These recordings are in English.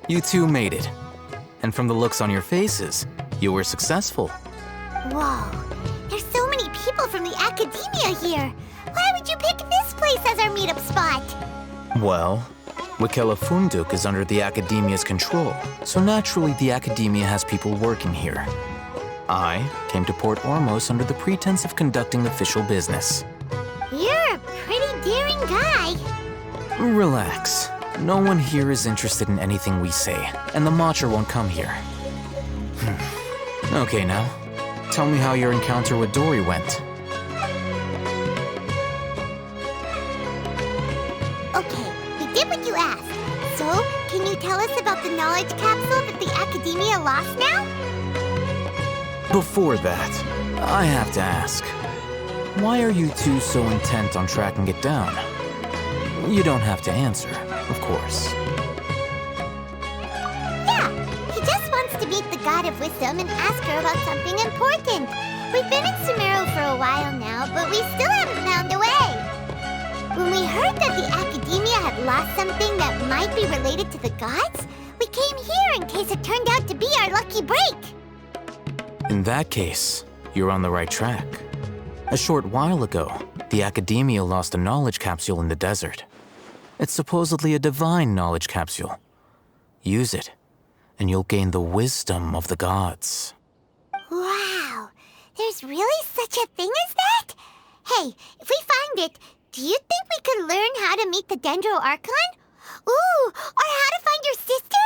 You two made it. And from the looks on your faces, you were successful. Whoa, there's so many people from the academia here. Why would you pick this place as our meetup spot? Well, Wikela Funduk is under the academia's control, so naturally the academia has people working here. I came to Port Ormos under the pretense of conducting official business. You're a pretty daring guy. Relax. No one here is interested in anything we say, and the Matcha won't come here. Okay now, tell me how your encounter with Dory went. Okay, we did what you asked. So, can you tell us about the knowledge capsule that the academia lost now? Before that, I have to ask, why are you two so intent on tracking it down? You don't have to answer, of course. Yeah, he just wants to meet the God of Wisdom and ask her about something important. We've been in Sumeru for a while now, but we still haven't found a way. When we heard that the academia had lost something that might be related to the gods, we came here in case it turned out to be our lucky break. In that case, you're on the right track. A short while ago, the academia lost a knowledge capsule in the desert. It's supposedly a divine knowledge capsule. Use it, and you'll gain the wisdom of the gods. Wow, there's really such a thing as that? Hey, if we find it, do you think we could learn how to meet the Dendro Archon? Ooh, or how to find your sister?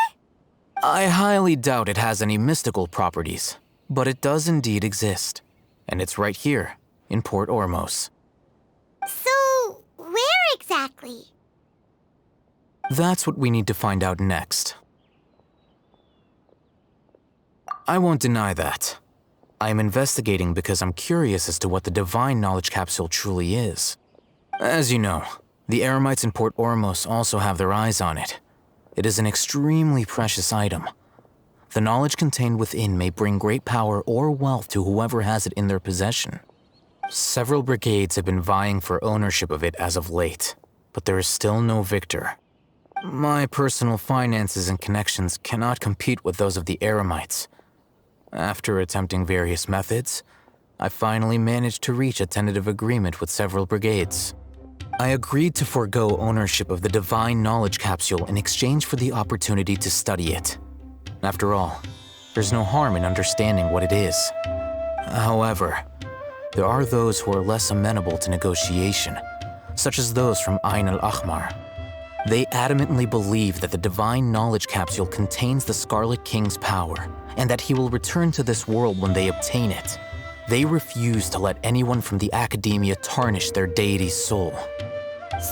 I highly doubt it has any mystical properties, but it does indeed exist. And it's right here, in Port Ormos. So, where exactly? That's what we need to find out next. I won't deny that. I am investigating because I'm curious as to what the divine knowledge capsule truly is. As you know, the Eremites in Port Ormos also have their eyes on it. It is an extremely precious item. The knowledge contained within may bring great power or wealth to whoever has it in their possession. Several brigades have been vying for ownership of it as of late, but there is still no victor. My personal finances and connections cannot compete with those of the Eremites. After attempting various methods, I finally managed to reach a tentative agreement with several brigades. I agreed to forego ownership of the divine knowledge capsule in exchange for the opportunity to study it. After all, there's no harm in understanding what it is. However, there are those who are less amenable to negotiation, such as those from Ain al-Ahmar. They adamantly believe that the divine knowledge capsule contains the Scarlet King's power, and that he will return to this world when they obtain it. They refuse to let anyone from the academia tarnish their deity's soul.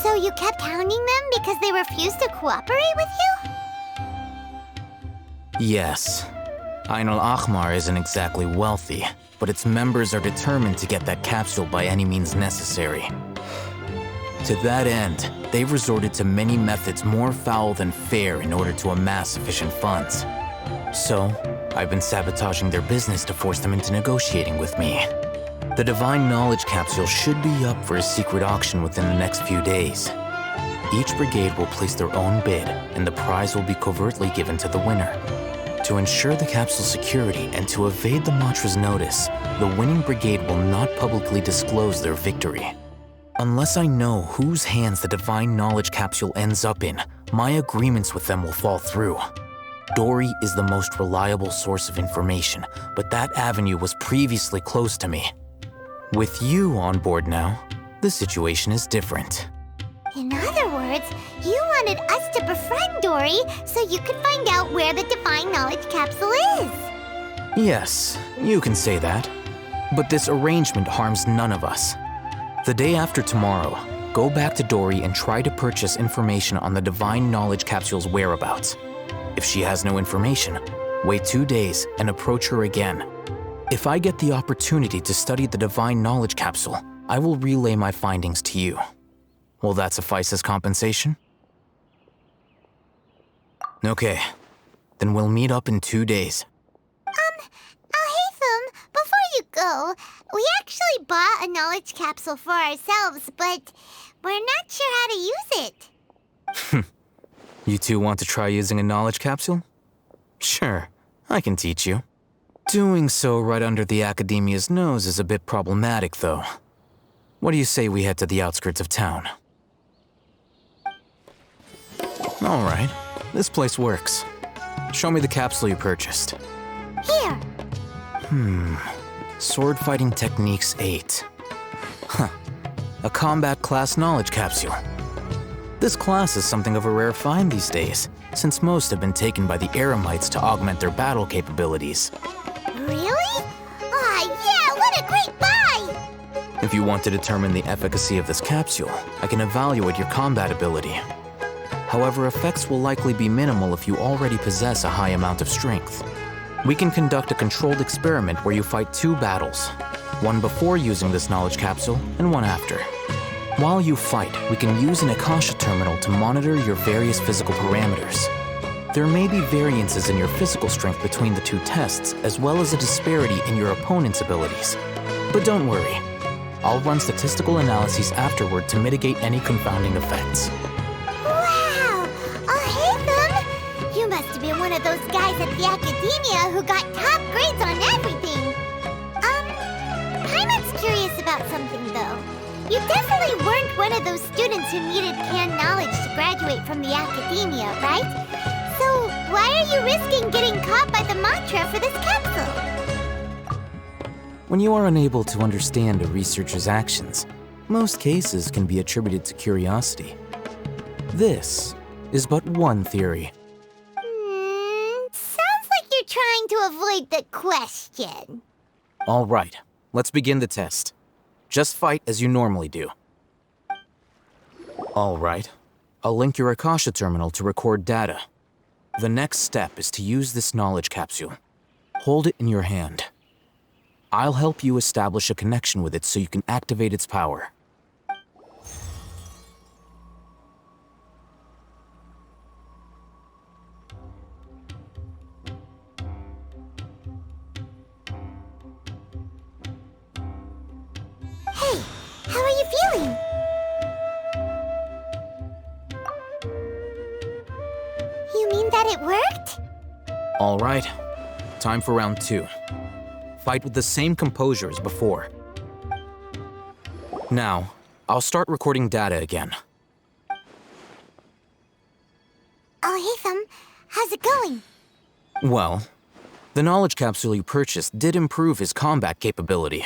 So you kept hounding them because they refused to cooperate with you? Yes. Ain al-Ahmar isn't exactly wealthy, but its members are determined to get that capsule by any means necessary. To that end, they've resorted to many methods more foul than fair in order to amass sufficient funds. So, I've been sabotaging their business to force them into negotiating with me. The divine knowledge capsule should be up for a secret auction within the next few days. Each brigade will place their own bid, and the prize will be covertly given to the winner. To ensure the capsule's security and to evade the Matra's notice, the winning brigade will not publicly disclose their victory. Unless I know whose hands the divine knowledge capsule ends up in, my agreements with them will fall through. Dory is the most reliable source of information, but that avenue was previously closed to me. With you on board now, the situation is different. In other words, you wanted us to befriend Dory so you could find out where the divine knowledge capsule is. Yes, you can say that. But this arrangement harms none of us. The day after tomorrow, go back to Dory and try to purchase information on the divine knowledge capsule's whereabouts. If she has no information, wait 2 days and approach her again. If I get the opportunity to study the divine knowledge capsule, I will relay my findings to you. Will that suffice as compensation? Okay, then we'll meet up in 2 days. Haytham, before you go, we actually bought a knowledge capsule for ourselves, but we're not sure how to use it. You two want to try using a knowledge capsule? Sure, I can teach you. Doing so right under the Academia's nose is a bit problematic, though. What do you say we head to the outskirts of town? All right, this place works. Show me the capsule you purchased. Here. Sword Fighting Techniques 8. Huh. A combat class knowledge capsule. This class is something of a rare find these days, since most have been taken by the Eremites to augment their battle capabilities. Really? Yeah, what a great buy! If you want to determine the efficacy of this capsule, I can evaluate your combat ability. However, effects will likely be minimal if you already possess a high amount of strength. We can conduct a controlled experiment where you fight 2 battles, one before using this knowledge capsule and one after. While you fight, we can use an Akasha terminal to monitor your various physical parameters. There may be variances in your physical strength between the 2 tests, as well as a disparity in your opponent's abilities. But don't worry, I'll run statistical analyses afterward to mitigate any confounding effects. Wow! Hey, you must have been one of those guys at the Academia who got top grades on everything. Paimon's curious about something, though. You definitely weren't one of those students who needed canned knowledge to graduate from the Academia, right? So why are you risking getting caught by the mantra for this capsule? When you are unable to understand a researcher's actions, most cases can be attributed to curiosity. This is but one theory. Sounds like you're trying to avoid the question. All right, let's begin the test. Just fight as you normally do. All right, I'll link your Akasha terminal to record data. The next step is to use this knowledge capsule. Hold it in your hand. I'll help you establish a connection with it so you can activate its power. Hey, how are you feeling? You mean that it worked? All right, time for round 2. Fight with the same composure as before. Now, I'll start recording data again. Oh, hey, how's it going? Well, the knowledge capsule you purchased did improve his combat capability.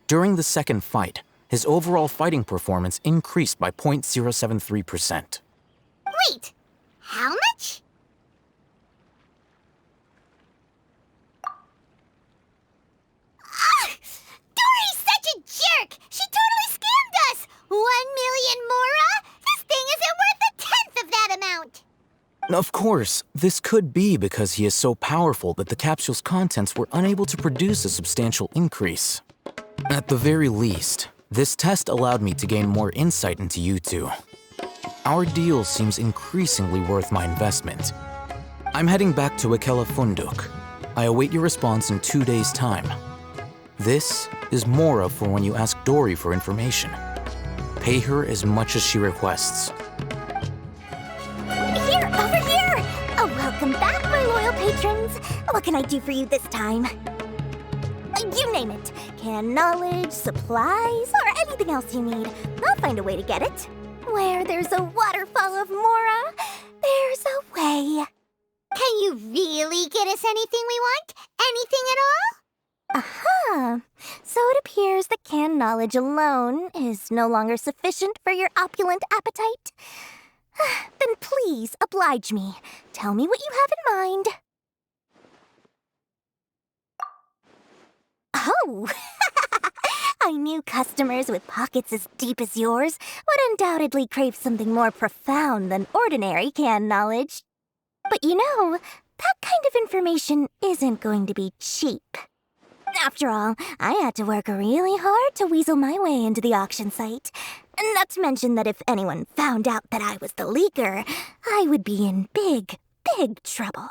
During the second fight, his overall fighting performance increased by 0.073%. Wait, how much? Dory's such a jerk! She totally scammed us! 1 million mora? This thing isn't worth a tenth of that amount! Of course, this could be because he is so powerful that the capsule's contents were unable to produce a substantial increase. At the very least, this test allowed me to gain more insight into you two. Our deal seems increasingly worth my investment. I'm heading back to Akela Funduk. I await your response in 2 days' time. This is Mora for when you ask Dory for information. Pay her as much as she requests. Over here! Oh, welcome back, my loyal patrons. What can I do for you this time? You name it. Canned knowledge, supplies, or anything else you need. I'll find a way to get it. Where there's a waterfall of Mora, there's a way. Can you really get us anything we want? Anything at all? Aha! So it appears that canned knowledge alone is no longer sufficient for your opulent appetite. Then please oblige me. Tell me what you have in mind. Oh! I knew customers with pockets as deep as yours would undoubtedly crave something more profound than ordinary canned knowledge. But you know, that kind of information isn't going to be cheap. After all, I had to work really hard to weasel my way into the auction site. Not to mention that if anyone found out that I was the leaker, I would be in big, big trouble.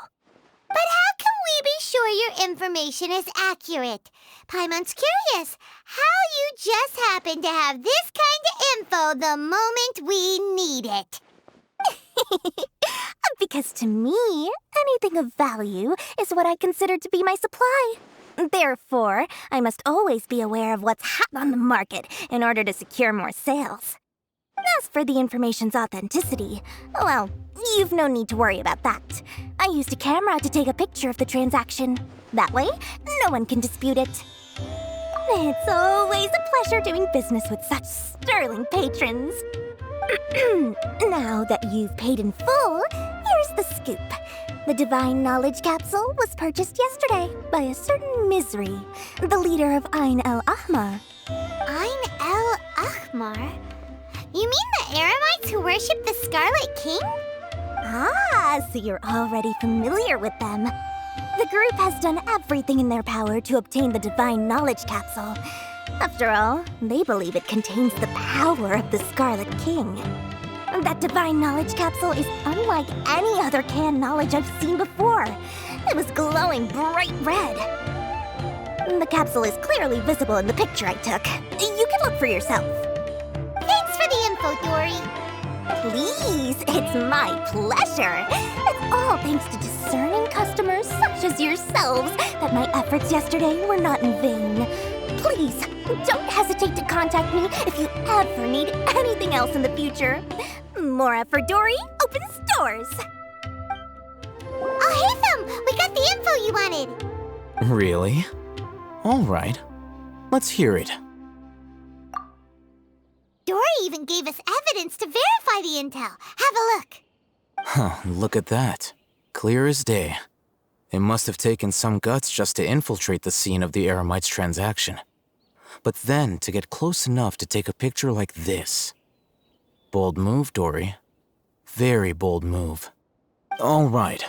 But how can we be sure your information is accurate? Paimon's curious how you just happen to have this kind of info the moment we need it. Because to me, anything of value is what I consider to be my supply. Therefore, I must always be aware of what's hot on the market in order to secure more sales. As for the information's authenticity, well, you've no need to worry about that. I used a camera to take a picture of the transaction. That way, no one can dispute it. It's always a pleasure doing business with such sterling patrons. Now that you've paid in full, here's the scoop. The Divine Knowledge Capsule was purchased yesterday by a certain Misery, the leader of Ain-el-Ahmar. Ain-el-Ahmar? You mean the Eremites who worship the Scarlet King? Ah, so you're already familiar with them. The group has done everything in their power to obtain the Divine Knowledge Capsule. After all, they believe it contains the power of the Scarlet King. That Divine Knowledge Capsule is unlike any other canned knowledge I've seen before. It was glowing bright red. The capsule is clearly visible in the picture I took. You can look for yourself. Thanks for the info, Dory. Please, it's my pleasure. It's all thanks to discerning customers such as yourselves that my efforts yesterday were not in vain. Please, don't hesitate to contact me if you ever need anything else in the future. Mora for Dory opens doors. Oh, hey, Thumb! We got the info you wanted. Really? All right. Let's hear it. Dory even gave us evidence to verify the intel. Have a look. Huh, look at that. Clear as day. It must have taken some guts just to infiltrate the scene of the Eremites transaction. But then to get close enough to take a picture like this. Bold move, Dory. Very bold move. All right.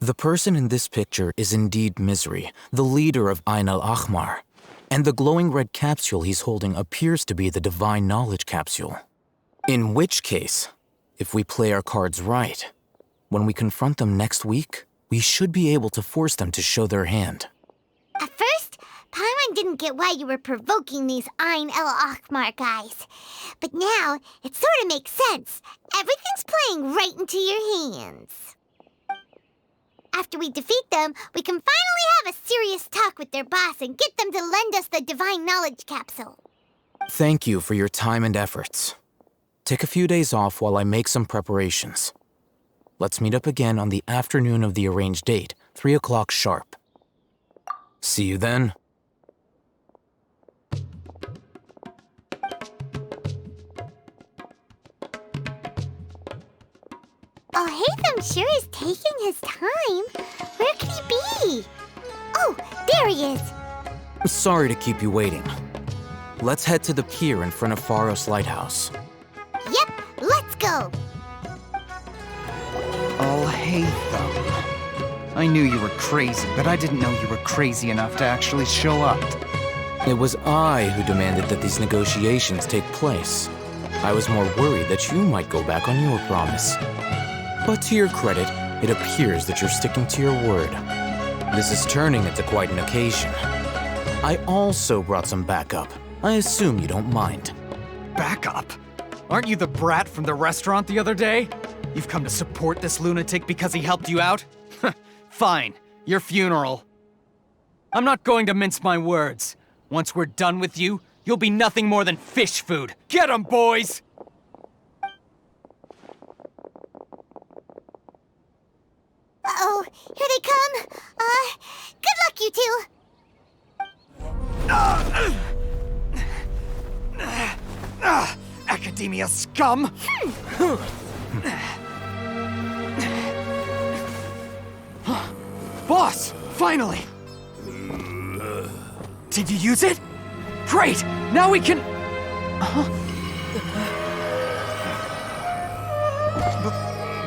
The person in this picture is indeed Misery, the leader of Ain-el-Ahmar. And the glowing red capsule he's holding appears to be the Divine Knowledge Capsule. In which case, if we play our cards right, when we confront them next week, we should be able to force them to show their hand. At first, Paimon didn't get why you were provoking these Ain-el-Ahmar guys. But now, it sort of makes sense. Everything's playing right into your hands. After we defeat them, we can finally have a serious talk with their boss and get them to lend us the Divine Knowledge Capsule. Thank you for your time and efforts. Take a few days off while I make some preparations. Let's meet up again on the afternoon of the arranged date, 3 o'clock sharp. See you then. Oh, Hatham sure is taking his time. Where could he be? Oh, there he is. Sorry to keep you waiting. Let's head to the pier in front of Pharos Lighthouse. Yep, let's go. Oh, hey, Thumb. I knew you were crazy, but I didn't know you were crazy enough to actually show up. It was I who demanded that these negotiations take place. I was more worried that you might go back on your promise. But to your credit, it appears that you're sticking to your word. This is turning into quite an occasion. I also brought some backup. I assume you don't mind. Backup? Aren't you the brat from the restaurant the other day? You've come to support this lunatic because he helped you out? Fine, your funeral. I'm not going to mince my words. Once we're done with you, you'll be nothing more than fish food. Get 'em, boys! Uh-oh, here they come. Good luck, you two. Academia scum! Boss, finally! Did you use it? Great! Now we can...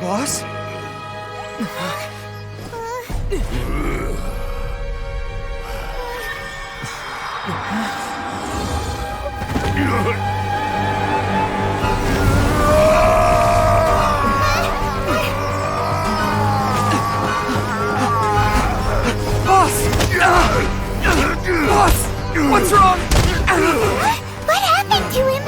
Boss? Boss! What's wrong? What happened to him?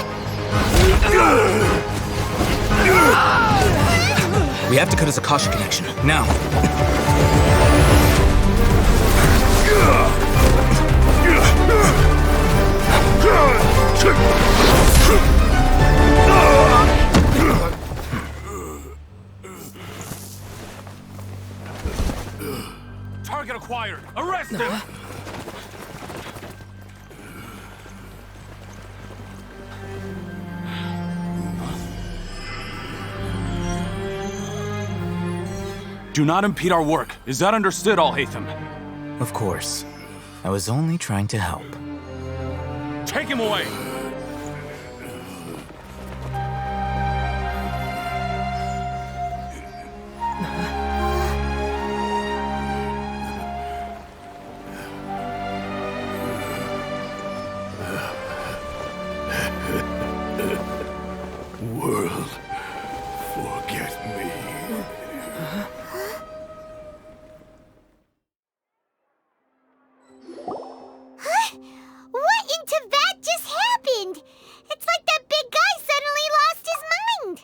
We have to cut his Akasha connection, now. Target acquired! Arrest him! Do not impede our work. Is that understood, Al-Haytham? Of course. I was only trying to help. Take him away! World, forget me. What in Tibet just happened? It's like that big guy suddenly lost his mind.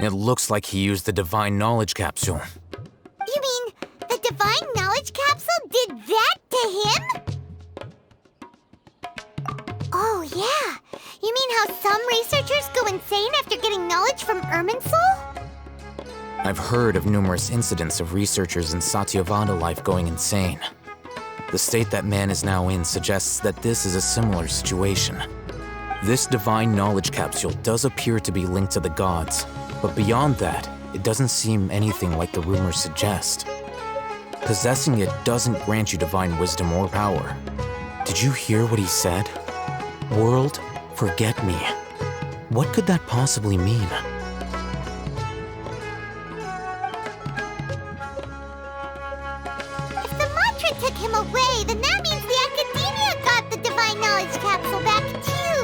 It looks like he used the Divine Knowledge Capsule. You mean the Divine Knowledge Capsule did that to him? Oh, yeah. You mean how some researchers go insane after getting knowledge from Irminsul? I've heard of numerous incidents of researchers in Satyavada life going insane. The state that man is now in suggests that this is a similar situation. This Divine Knowledge Capsule does appear to be linked to the gods, but beyond that, it doesn't seem anything like the rumors suggest. Possessing it doesn't grant you divine wisdom or power. Did you hear what he said? World, forget me. What could that possibly mean? If the mantra took him away, then that means the Academia got the Divine Knowledge Capsule back too.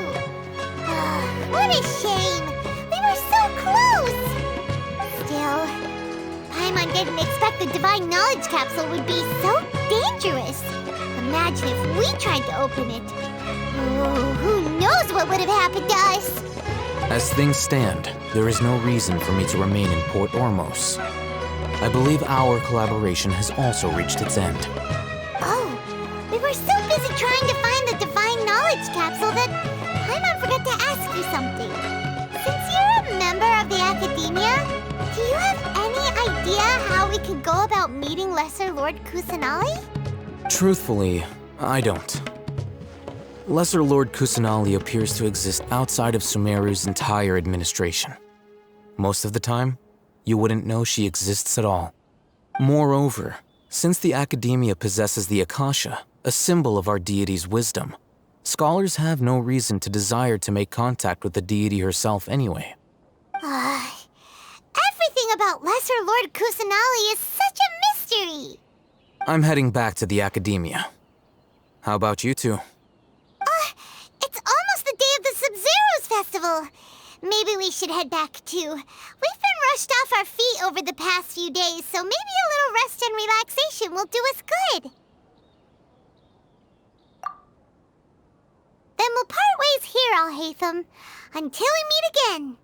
What a shame. We were so close. Still, Paimon didn't expect the Divine Knowledge Capsule would be so dangerous. Imagine if we tried to open it. Oh, who knows what would have happened to us? As things stand, there is no reason for me to remain in Port Ormos. I believe our collaboration has also reached its end. Oh, we were so busy trying to find the Divine Knowledge Capsule that Paimon forgot to ask you something. Since you're a member of the Academia, do you have any idea how we could go about meeting Lesser Lord Kusanali? Truthfully, I don't. Lesser Lord Kusanali appears to exist outside of Sumeru's entire administration. Most of the time, you wouldn't know she exists at all. Moreover, since the Academia possesses the Akasha, a symbol of our deity's wisdom, scholars have no reason to desire to make contact with the deity herself anyway. Everything about Lesser Lord Kusanali is such a mystery! I'm heading back to the Academia. How about you two? It's almost the day of the Sub-Zero's festival. Maybe we should head back too. We've been rushed off our feet over the past few days, so maybe a little rest and relaxation will do us good. Then we'll part ways here, Al-Haytham, until we meet again.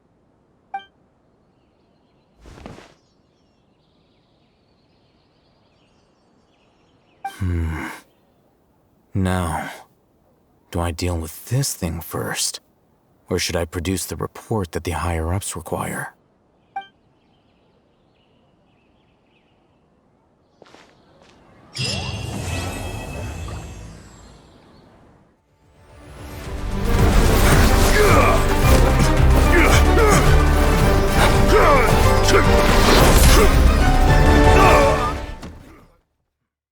Now, do I deal with this thing first? Or should I produce the report that the higher-ups require?